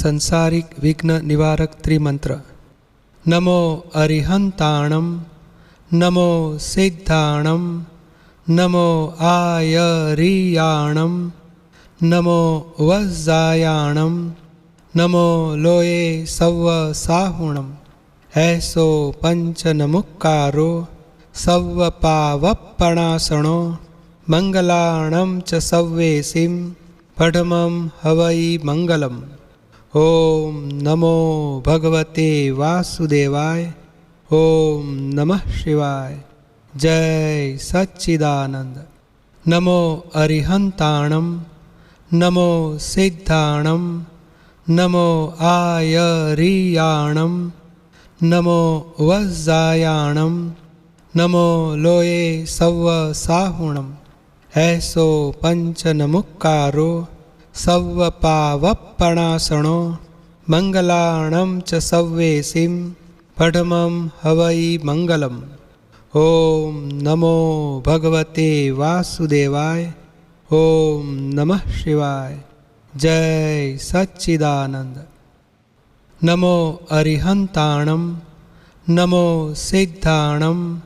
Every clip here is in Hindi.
संसारिक विघ्न निवारक त्रिमंत्र। नमो अरिहंताणम, नमो सिद्धाणम, नमो आयरियाणम, नमो वज्जायाणम, नमो लोये सव्वसाहुणम। ऐसो पंचनमुक्कारो सव्वपावप्पणासणो मंगलाणं च सव्वेसिं पठमं हवै मंगलम्। ओम नमो भगवते वासुदेवाय। ओम नमः शिवाय। जय सच्चिदानंद। नमो अरिहंताणम, नमो सिद्धाणम, नमो आयरियाणम, नमो वज्जायाणम, नमो लोये सव्वसाहुणम। ऐसो पंचनमुक्कारो सव्वपावप्पणासणो मंगलाणं च सव्वेसिं पठमं हवै मंगलम्। ओम नमो भगवते वासुदेवाय। ओम नमः शिवाय। जय सच्चिदानंद। नमो अरिहंताणम, नमो सिद्धाणम,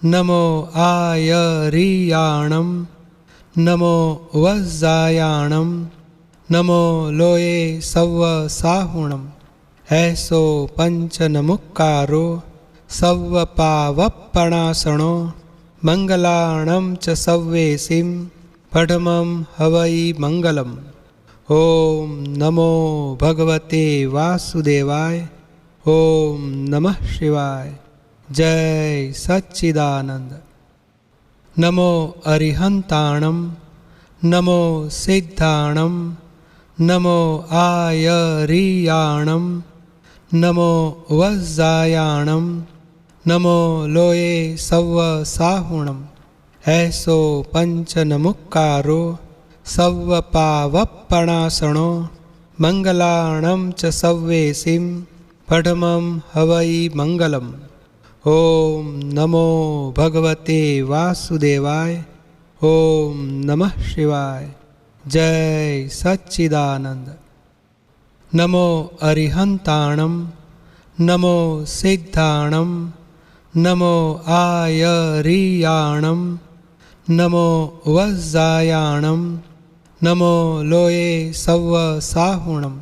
नमो आयरियाणम, नमो वज्जायाणम, नमो लोये सव्वसाहुणम। ऐसो पंचनमुक्कारो सव्वपावप्पणासणो मंगलाणं च सव्वेसिं पठमं हवै मंगलम्। ओम नमो भगवते वासुदेवाय। ओम नमः शिवाय। जय सच्चिदानंद। नमो अरिहंताणम, नमो सिद्धाणम, नमो आयरियाणम, नमो वज्जायाणम, नमो लोये सव्वसाहुणम। ऐसो पंचनमुक्कारो सव्वपावप्पणासणो मंगलाणं च सव्वेसिं पठमं हवै मंगलम्। ओम नमो भगवते वासुदेवाय। ओम नमः शिवाय। जय सच्चिदानंद। नमो अरिहंताणम, नमो सिद्धाणम, नमो आयरियाणम, नमो वज्जायाणम, नमो लोये सव्वसाहुणम।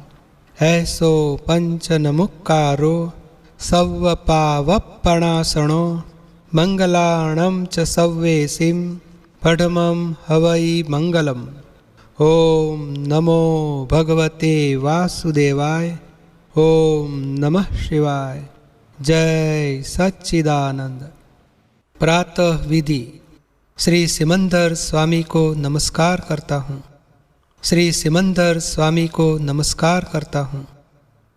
ऐसो पंचनमुक्कारो सव्वपावप्पणासणो मंगलाणं च सव्वेसिं पठमं हवै मंगलम्। ओम नमो भगवते वासुदेवाय। ओम नमः शिवाय। जय सच्चिदानंद। प्रातः विधि। श्री सिमंदर स्वामी को नमस्कार करता हूँ। श्री सिमंदर स्वामी को नमस्कार करता हूँ।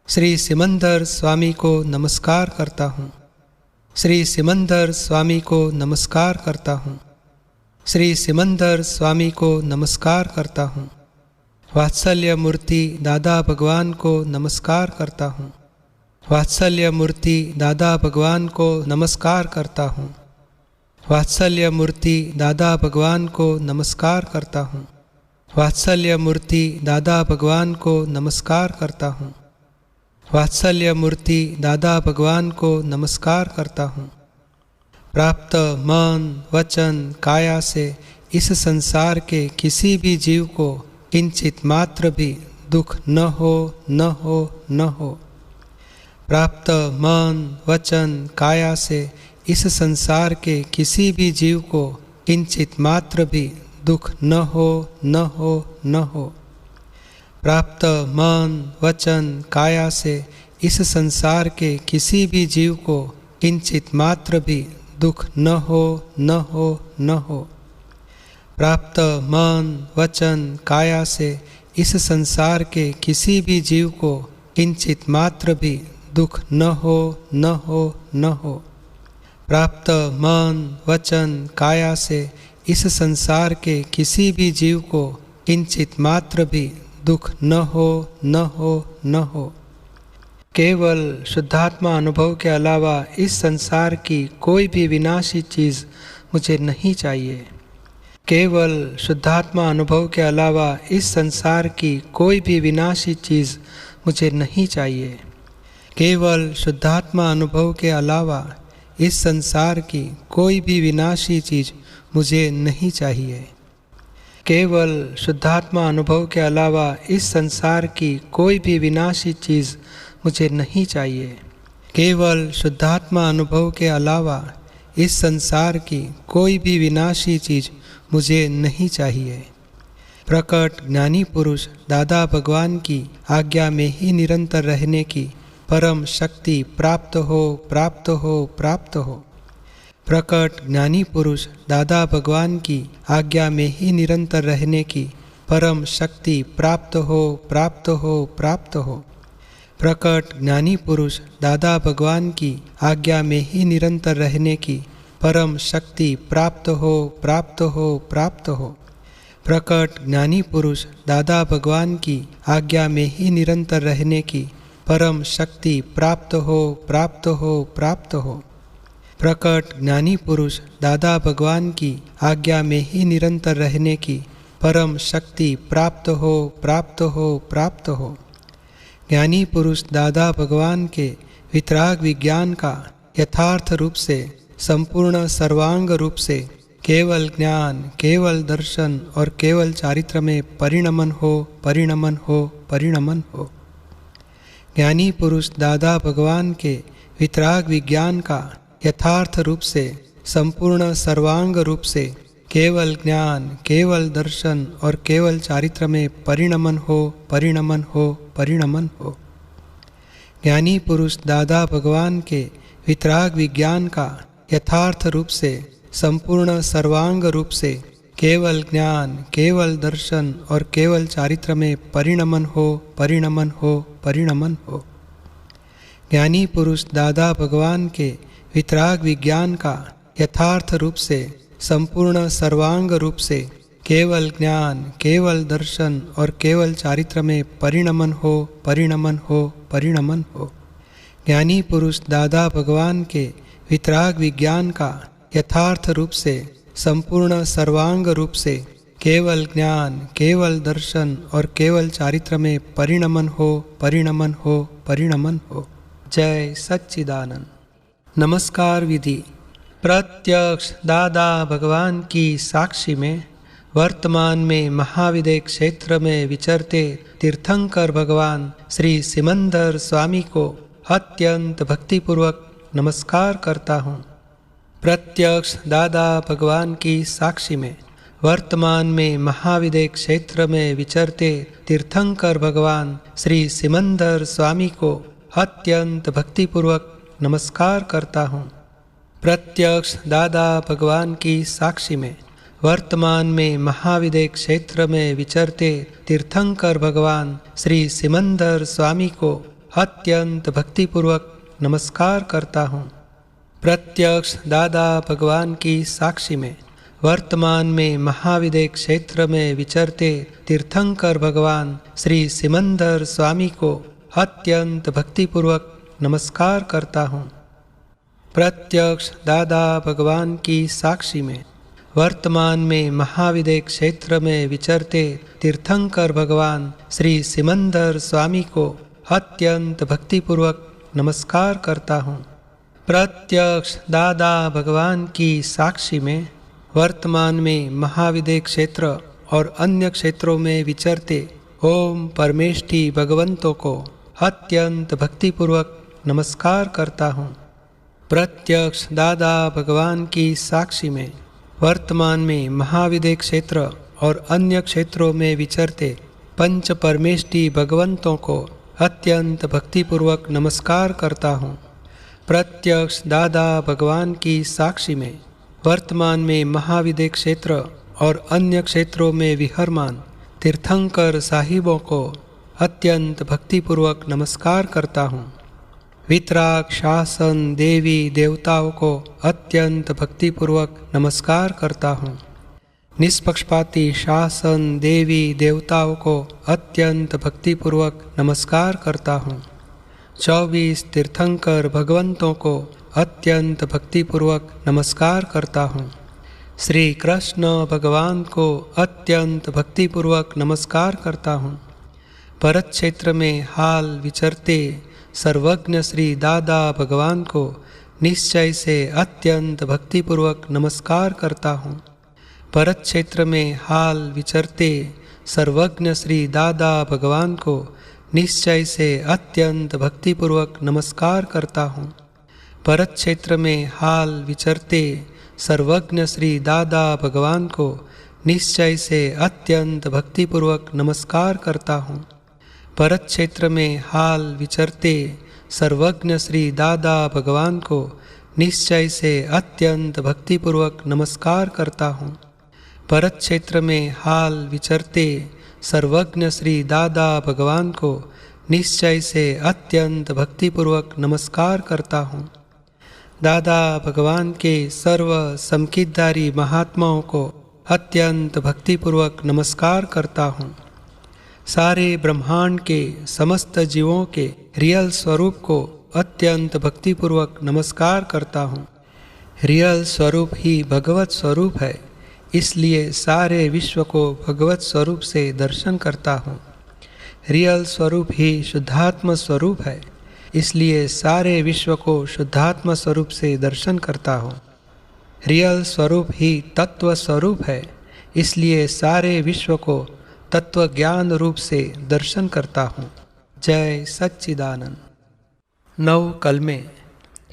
श्री सिमंदर स्वामी को नमस्कार करता हूँ। श्री सिमंदर स्वामी को नमस्कार करता हूँ। श्री सिमंदर स्वामी को नमस्कार करता हूँ। वात्सल्य मूर्ति दादा भगवान को नमस्कार करता हूँ। वात्सल्य मूर्ति दादा भगवान को नमस्कार करता हूँ। वात्सल्य मूर्ति दादा भगवान को नमस्कार करता हूँ। वात्सल्य मूर्ति दादा भगवान को नमस्कार करता हूँ। वात्सल्य मूर्ति दादा भगवान को नमस्कार करता हूँ। प्राप्त मन वचन काया से इस संसार के किसी भी जीव को किंचित मात्र भी दुख न हो, न हो, न हो। प्राप्त मन वचन काया से इस संसार के किसी भी जीव को किंचित मात्र भी दुख न हो, न हो, न हो। प्राप्त मन वचन काया से इस संसार के किसी भी जीव को किंचित मात्र भी दुख न हो, न हो, न हो। प्राप्त मन वचन काया से इस संसार के किसी भी जीव को किंचित मात्र भी दुख न हो, न हो, न हो। प्राप्त मन वचन काया से इस संसार के किसी भी जीव को किंचित मात्र भी दुख न हो, न हो, न हो। केवल शुद्धात्मा अनुभव के अलावा इस संसार की कोई भी विनाशी चीज़ मुझे नहीं चाहिए। केवल शुद्धात्मा अनुभव के अलावा इस संसार की कोई भी विनाशी चीज़ मुझे नहीं चाहिए। केवल शुद्धात्मा अनुभव के अलावा इस संसार की कोई भी विनाशी चीज़ मुझे नहीं चाहिए। केवल शुद्धात्मा अनुभव के अलावा इस संसार की कोई भी विनाशी चीज़ मुझे नहीं चाहिए। केवल शुद्धात्मा अनुभव के अलावा इस संसार की कोई भी विनाशी चीज़ मुझे नहीं चाहिए। प्रकट ज्ञानी पुरुष दादा भगवान की आज्ञा में ही निरंतर रहने की परम शक्ति प्राप्त हो, प्राप्त हो, प्राप्त हो। प्रकट ज्ञानी पुरुष दादा भगवान की आज्ञा में ही निरंतर रहने की परम शक्ति प्राप्त हो, प्राप्त हो, प्राप्त हो। प्रकट ज्ञानी पुरुष दादा भगवान की आज्ञा में ही निरंतर रहने की परम शक्ति प्राप्त हो, प्राप्त हो, प्राप्त हो। प्रकट ज्ञानी पुरुष दादा भगवान की आज्ञा में ही निरंतर रहने की परम शक्ति प्राप्त हो, प्राप्त हो, प्राप्त हो। प्रकट ज्ञानी पुरुष दादा भगवान की आज्ञा में ही निरंतर रहने की परम शक्ति प्राप्त हो, प्राप्त हो, प्राप्त हो। ज्ञानी पुरुष दादा भगवान के वितराग विज्ञान का यथार्थ रूप से, संपूर्ण सर्वांग रूप से केवल ज्ञान, केवल दर्शन और केवल चारित्र में परिणमन हो, परिणमन हो, परिणमन हो। ज्ञानी पुरुष दादा भगवान के वितराग विज्ञान का यथार्थ रूप से, संपूर्ण सर्वांग रूप से केवल ज्ञान, केवल दर्शन और केवल चारित्र में परिणमन हो, परिणमन हो, परिणमन हो। ज्ञानी पुरुष दादा भगवान के वितराग विज्ञान का यथार्थ रूप से, संपूर्ण सर्वांग रूप से केवल ज्ञान, केवल दर्शन और केवल चारित्र में परिणमन हो, परिणमन हो, परिणमन हो। ज्ञानी पुरुष दादा भगवान के वितराग विज्ञान का यथार्थ रूप से, संपूर्ण सर्वांग रूप से केवल ज्ञान, केवल दर्शन और केवल चारित्र में परिणमन हो, परिणमन हो, परिणमन हो। ज्ञानी पुरुष दादा भगवान के वितराग विज्ञान का यथार्थ रूप से, संपूर्ण सर्वांग रूप से केवल ज्ञान, केवल दर्शन और केवल चारित्र में परिणमन हो, परिणमन हो, परिणमन हो। जय सच्चिदानंद। नमस्कार विधि। प्रत्यक्ष दादा भगवान की साक्षी में वर्तमान में महाविदय क्षेत्र में विचरते तीर्थंकर भगवान श्री सिमंदर स्वामी को अत्यंत भक्तिपूर्वक नमस्कार करता हूँ। प्रत्यक्ष दादा भगवान की साक्षी में वर्तमान में महाविदय क्षेत्र में विचरते तीर्थंकर भगवान श्री सिमंदर स्वामी को अत्यंत भक्तिपूर्वक नमस्कार करता हूँ। प्रत्यक्ष दादा भगवान की साक्षी में वर्तमान में महाविदय क्षेत्र में विचरते तीर्थंकर भगवान श्री सिमंदर स्वामी को अत्यंत भक्तिपूर्वक नमस्कार करता हूँ। प्रत्यक्ष दादा भगवान की साक्षी में वर्तमान में महाविदय क्षेत्र में विचरते तीर्थंकर भगवान श्री सिमंदर स्वामी को अत्यंत भक्तिपूर्वक नमस्कार करता हूँ। प्रत्यक्ष दादा भगवान की साक्षी में वर्तमान में महाविदय क्षेत्र में विचरते तीर्थंकर भगवान श्री सिमंदर स्वामी को अत्यंत भक्तिपूर्वक नमस्कार करता हूँ। प्रत्यक्ष दादा भगवान की साक्षी में वर्तमान में महाविदय क्षेत्र और अन्य क्षेत्रों में विचरते ओम परमेष्ठी भगवंतों को अत्यंत भक्तिपूर्वक नमस्कार करता हूँ। प्रत्यक्ष दादा भगवान की साक्षी में वर्तमान में महाविदय क्षेत्र और अन्य क्षेत्रों में विचरते पंच परमेष्ठी भगवंतों को अत्यंत भक्तिपूर्वक नमस्कार करता हूँ। प्रत्यक्ष दादा भगवान की साक्षी में वर्तमान में महाविदय क्षेत्र और अन्य क्षेत्रों में विहरमान तीर्थंकर साहिबों को अत्यंत भक्तिपूर्वक नमस्कार करता हूँ। वितराग शासन देवी देवताओं को अत्यंत भक्तिपूर्वक नमस्कार करता हूँ। निष्पक्षपाती शासन देवी देवताओं को अत्यंत भक्तिपूर्वक नमस्कार करता हूँ। 24 तीर्थंकर भगवंतों को अत्यंत भक्तिपूर्वक नमस्कार करता हूँ। श्री कृष्ण भगवान को अत्यंत भक्तिपूर्वक नमस्कार करता हूँ। भरत क्षेत्र में हाल विचरते सर्वज्ञ श्री दादा भगवान को निश्चय से अत्यंत भक्तिपूर्वक नमस्कार करता हूँ। भरत क्षेत्र में हाल विचरते सर्वज्ञ श्री दादा भगवान को निश्चय से अत्यंत भक्तिपूर्वक नमस्कार करता हूँ। भरत क्षेत्र में हाल विचरते सर्वज्ञ श्री दादा भगवान को निश्चय से अत्यंत भक्तिपूर्वक नमस्कार करता हूँ। भरत क्षेत्र में हाल विचरते सर्वज्ञ श्री दादा भगवान को निश्चय से अत्यंत भक्तिपूर्वक नमस्कार करता हूँ। भरत क्षेत्र में हाल विचरते सर्वज्ञ श्री दादा भगवान को निश्चय से अत्यंत भक्तिपूर्वक नमस्कार करता हूँ। दादा भगवान के सर्व समकितधारी महात्माओं को अत्यंत भक्तिपूर्वक नमस्कार करता हूँ। सारे ब्रह्मांड के समस्त जीवों के रियल स्वरूप को अत्यंत भक्तिपूर्वक नमस्कार करता हूँ। रियल स्वरूप ही भगवत स्वरूप है, इसलिए सारे विश्व को भगवत स्वरूप से दर्शन करता हूँ। रियल स्वरूप ही शुद्धात्म स्वरूप है, इसलिए सारे विश्व को शुद्धात्म स्वरूप से दर्शन करता हूँ। रियल स्वरूप ही तत्व स्वरूप है, इसलिए सारे विश्व को तत्व ज्ञान रूप से दर्शन करता हूँ। जय सच्चिदानंद। नव कल में,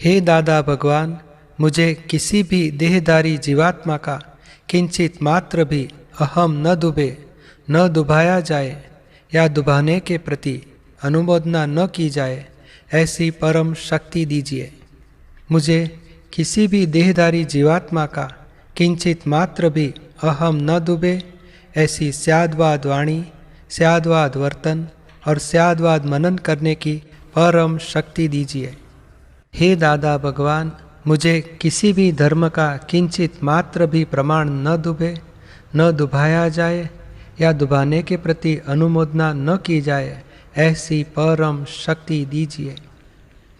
हे दादा भगवान, मुझे किसी भी देहधारी जीवात्मा का किंचित मात्र भी अहम न डूबे, न डुबाया जाए या डुबाने के प्रति अनुमोदना न की जाए, ऐसी परम शक्ति दीजिए। मुझे किसी भी देहधारी जीवात्मा का किंचित मात्र भी अहम न डूबे, ऐसी स्याद्वाद वाणी, स्याद्वाद वर्तन और स्याद्वाद मनन करने की परम शक्ति दीजिए। हे दादा भगवान, मुझे किसी भी धर्म का किंचित मात्र भी प्रमाण न डूबे, न डुबाया जाए या डुबाने के प्रति अनुमोदना न की जाए, ऐसी परम शक्ति दीजिए।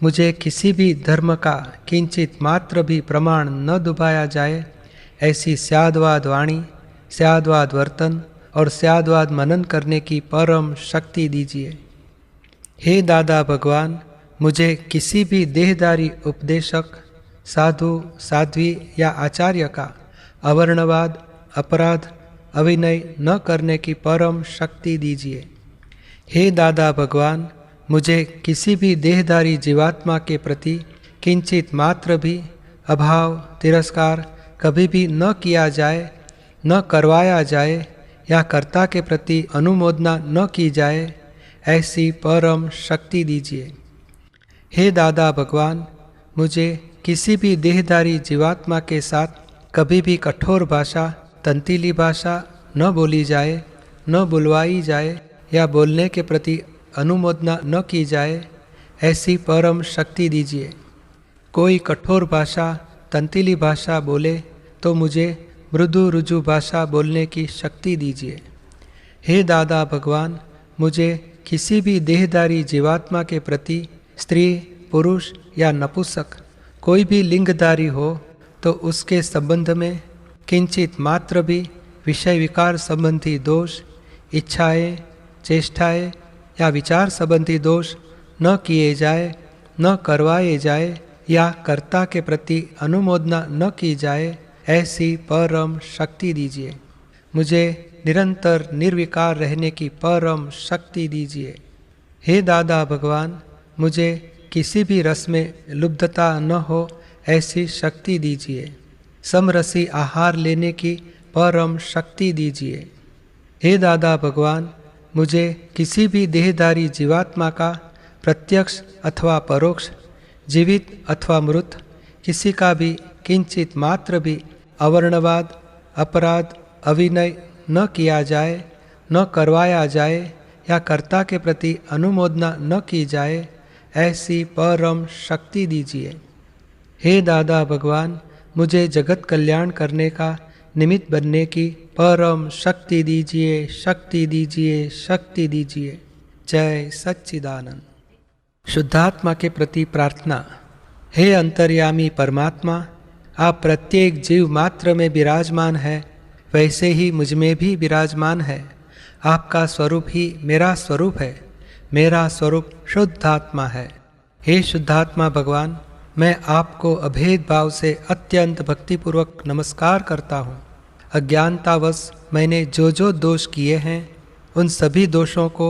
मुझे किसी भी धर्म का किंचित मात्र भी प्रमाण न डुबाया जाए, ऐसी स्याद्वाद वाणी, स्याद्वाद वर्तन और स्याद्वाद मनन करने की परम शक्ति दीजिए। हे दादा भगवान, मुझे किसी भी देहधारी उपदेशक, साधु, साध्वी या आचार्य का अवर्णवाद, अपराध, अविनय न करने की परम शक्ति दीजिए। हे दादा भगवान, मुझे किसी भी देहधारी जीवात्मा के प्रति किंचित मात्र भी अभाव, तिरस्कार कभी भी न किया जाए, न करवाया जाए या कर्ता के प्रति अनुमोदना न की जाए, ऐसी परम शक्ति दीजिए। हे दादा भगवान, मुझे किसी भी देहधारी जीवात्मा के साथ कभी भी कठोर भाषा, तंतीली भाषा न बोली जाए, न बुलवाई जाए या बोलने के प्रति अनुमोदना न की जाए, ऐसी परम शक्ति दीजिए। कोई कठोर भाषा, तंतीली भाषा बोले तो मुझे मृदु रुजु भाषा बोलने की शक्ति दीजिए। हे दादा भगवान, मुझे किसी भी देहधारी जीवात्मा के प्रति स्त्री, पुरुष या नपुंसक कोई भी लिंगधारी हो तो उसके संबंध में किंचित मात्र भी विषय विकार संबंधी दोष, इच्छाएं, चेष्टाएं या विचार संबंधी दोष न किए जाए, न करवाए जाए या कर्ता के प्रति अनुमोदना न की जाए, ऐसी परम शक्ति दीजिए। मुझे निरंतर निर्विकार रहने की परम शक्ति दीजिए। हे दादा भगवान, मुझे किसी भी रस में लुब्धता न हो, ऐसी शक्ति दीजिए। समरसी आहार लेने की परम शक्ति दीजिए। हे दादा भगवान, मुझे किसी भी देहधारी जीवात्मा का प्रत्यक्ष अथवा परोक्ष, जीवित अथवा मृत, किसी का भी किंचित मात्र भी अवर्णवाद, अपराध, अविनय न किया जाए, न करवाया जाए या कर्ता के प्रति अनुमोदना न की जाए, ऐसी परम शक्ति दीजिए। हे दादा भगवान, मुझे जगत कल्याण करने का निमित्त बनने की परम शक्ति दीजिए, शक्ति दीजिए, शक्ति दीजिए। जय सच्चिदानंद। शुद्धात्मा के प्रति प्रार्थना। हे अंतर्यामी परमात्मा, आप प्रत्येक जीव मात्र में विराजमान है, वैसे ही मुझ में भी विराजमान है। आपका स्वरूप ही मेरा स्वरूप है। मेरा स्वरूप शुद्धात्मा है। हे शुद्धात्मा भगवान, मैं आपको अभेद भाव से अत्यंत भक्तिपूर्वक नमस्कार करता हूँ। अज्ञानतावश मैंने जो जो दोष किए हैं, उन सभी दोषों को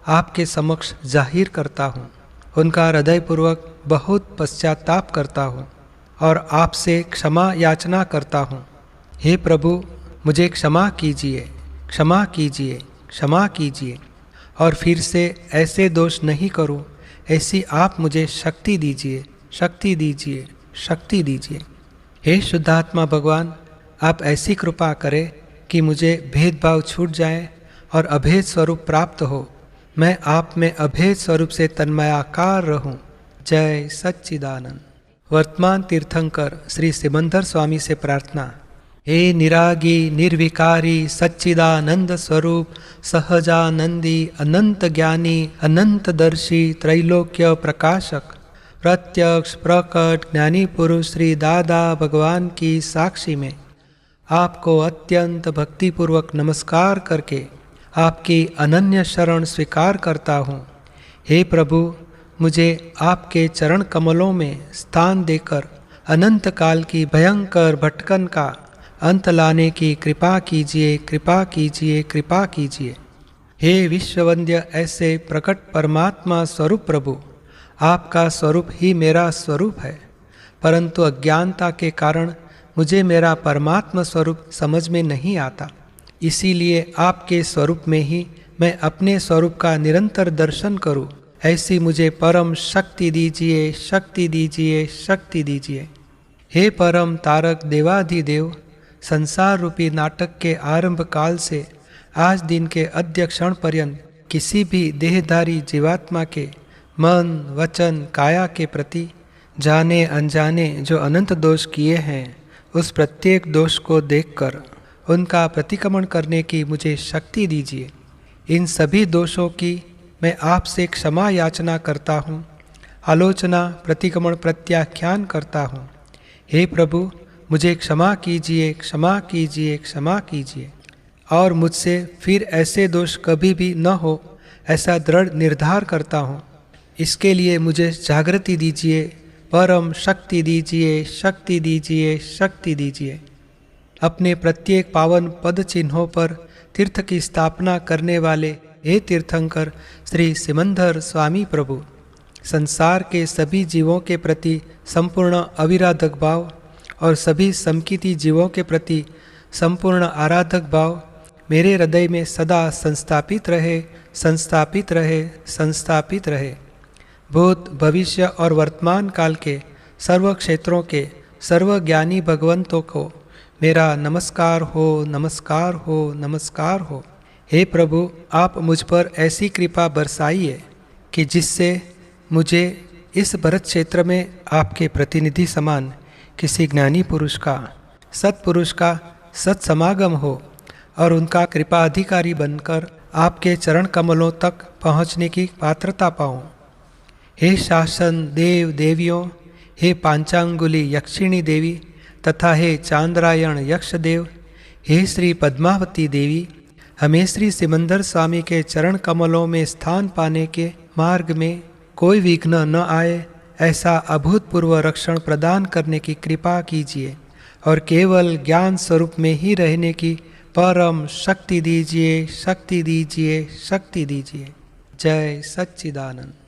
आपके समक्ष जाहिर करता हूँ। उनका हृदयपूर्वक बहुत पश्चाताप करता हूँ और आपसे क्षमा याचना करता हूँ। हे प्रभु, मुझे क्षमा कीजिए, क्षमा कीजिए, क्षमा कीजिए, और फिर से ऐसे दोष नहीं करूं, ऐसी आप मुझे शक्ति दीजिए, शक्ति दीजिए, शक्ति दीजिए। हे शुद्धात्मा भगवान, आप ऐसी कृपा करें कि मुझे भेदभाव छूट जाए और अभेद स्वरूप प्राप्त हो। मैं आप में अभेद स्वरूप से तन्मयाकार रहूं। जय सच्चिदानंद। वर्तमान तीर्थंकर श्री सिमंदर स्वामी से प्रार्थना। हे निरागी निर्विकारी सच्चिदानंद स्वरूप सहजानंदी अनंत ज्ञानी अनंत दर्शी त्रैलोक्य प्रकाशक प्रत्यक्ष प्रकट ज्ञानी पुरुष श्री दादा भगवान की साक्षी में आपको अत्यंत भक्तिपूर्वक नमस्कार करके आपकी अनन्य शरण स्वीकार करता हूँ। हे प्रभु, मुझे आपके चरण कमलों में स्थान देकर अनंत काल की भयंकर भटकन का अंत लाने की कृपा कीजिए, कृपा कीजिए, कृपा कीजिए। हे विश्ववंद्य ऐसे प्रकट परमात्मा स्वरूप प्रभु, आपका स्वरूप ही मेरा स्वरूप है, परंतु अज्ञानता के कारण मुझे मेरा परमात्मा स्वरूप समझ में नहीं आता। इसीलिए आपके स्वरूप में ही मैं अपने स्वरूप का निरंतर दर्शन करूं, ऐसी मुझे परम शक्ति दीजिए, शक्ति दीजिए, शक्ति दीजिए। हे परम तारक देवाधिदेव, संसार रूपी नाटक के आरंभ काल से आज दिन के अद्य क्षण पर्यंत किसी भी देहधारी जीवात्मा के मन वचन काया के प्रति जाने अनजाने जो अनंत दोष किए हैं, उस प्रत्येक दोष को देखकर उनका प्रतिक्रमण करने की मुझे शक्ति दीजिए। इन सभी दोषों की मैं आपसे क्षमा याचना करता हूँ, आलोचना प्रतिक्रमण प्रत्याख्यान करता हूँ। हे प्रभु, मुझे क्षमा कीजिए, क्षमा कीजिए, क्षमा कीजिए, और मुझसे फिर ऐसे दोष कभी भी न हो, ऐसा दृढ़ निर्धार करता हूँ। इसके लिए मुझे जागृति दीजिए, परम शक्ति दीजिए, शक्ति दीजिए, शक्ति दीजिए। अपने प्रत्येक पावन पद चिन्हों पर तीर्थ की स्थापना करने वाले हे तीर्थंकर श्री सिमंदर स्वामी प्रभु, संसार के सभी जीवों के प्रति संपूर्ण अविराधक भाव और सभी समकिती जीवों के प्रति संपूर्ण आराधक भाव मेरे हृदय में सदा संस्थापित रहे, संस्थापित रहे, संस्थापित रहे। भूत भविष्य और वर्तमान काल के सर्व क्षेत्रों के सर्वज्ञानी भगवंतों को मेरा नमस्कार हो, नमस्कार हो, नमस्कार हो। हे प्रभु, आप मुझ पर ऐसी कृपा बरसाइए कि जिससे मुझे इस भरत क्षेत्र में आपके प्रतिनिधि समान किसी ज्ञानी पुरुष का, सत्पुरुष का सत्समागम हो और उनका कृपा अधिकारी बनकर आपके चरण कमलों तक पहुँचने की पात्रता पाऊँ। हे शासन देव देवियों, हे पांचांगुली यक्षिणी देवी तथा हे चांद्रायण यक्ष देव, हे श्री पद्मावती देवी, हमें श्री सिमंदर स्वामी के चरण कमलों में स्थान पाने के मार्ग में कोई विघ्न न आए, ऐसा अभूतपूर्व रक्षण प्रदान करने की कृपा कीजिए और केवल ज्ञान स्वरूप में ही रहने की परम शक्ति दीजिए, शक्ति दीजिए, शक्ति दीजिए। जय सच्चिदानंद।